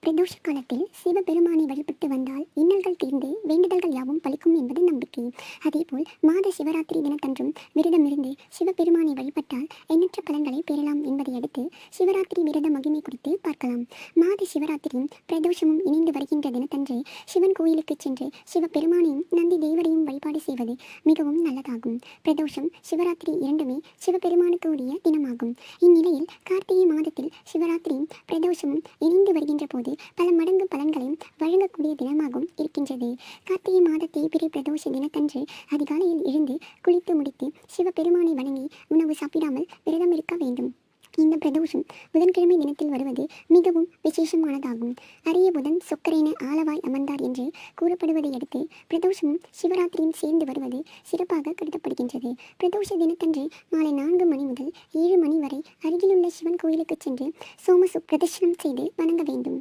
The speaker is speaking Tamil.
பிரதோஷ காலத்தில் சிவபெருமானை வழிபட்டு வந்தால் இன்னல்கள் தீர்ந்து வேண்டுதல்கள் யாவும் பலிக்கும் என்பது நம்பிக்கை. அதேபோல் மாத சிவராத்திரி தினத்தன்றும் விரதமிருந்து சிவபெருமானை வழிபட்டால் எண்ணற்ற பலன்களை பெறலாம் என்பதை அடுத்து சிவராத்திரி விரத மகிமை குறித்து பார்க்கலாம். மாத சிவராத்திரியும் பிரதோஷமும் இணைந்து வருகின்ற தினத்தன்று சிவன் கோயிலுக்கு சென்று சிவபெருமானையும் நந்தி தேவரையும் வழிபாடு செய்வது மிகவும் நல்லதாகும். பிரதோஷம் சிவராத்திரி இரண்டுமே சிவபெருமானுக்கு உரிய தினமாகும். இந்நிலையில் கார்த்திகை மாதத்தில் சிவராத்திரியும் பிரதோஷமும் இணைந்து வருகின்ற போது பல மடங்கு பலன்களையும் வழங்கக்கூடிய தினமாகவும் இருக்கின்றது. கார்த்திகை மாத தேய்பிறை பிரதோஷ தினத்தன்று அதிகாலையில் எழுந்து குளித்து முடித்து சிவபெருமானை வணங்கி உணவு சாப்பிடாமல் விரதம் இருக்க வேண்டும். இந்த பிரதோஷம் புதன்கிழமை தினத்தில் வருவது மிகவும் விசேஷமானதாகும். அரிய புதன் சொக்கரேன ஆலவாய் அமர்ந்தார் என்று கூறப்படுவதை அடுத்து பிரதோஷமும் சிவராத்திரியும் சேர்ந்து வருவது சிறப்பாக கருதப்படுகின்றது. பிரதோஷ தினத்தன்று மாலை 4 மணி முதல் 7 மணி வரை அருகிலுள்ள சிவன் கோயிலுக்கு சென்று சோமசு பிரதர்ஷனம் செய்து வணங்க வேண்டும்.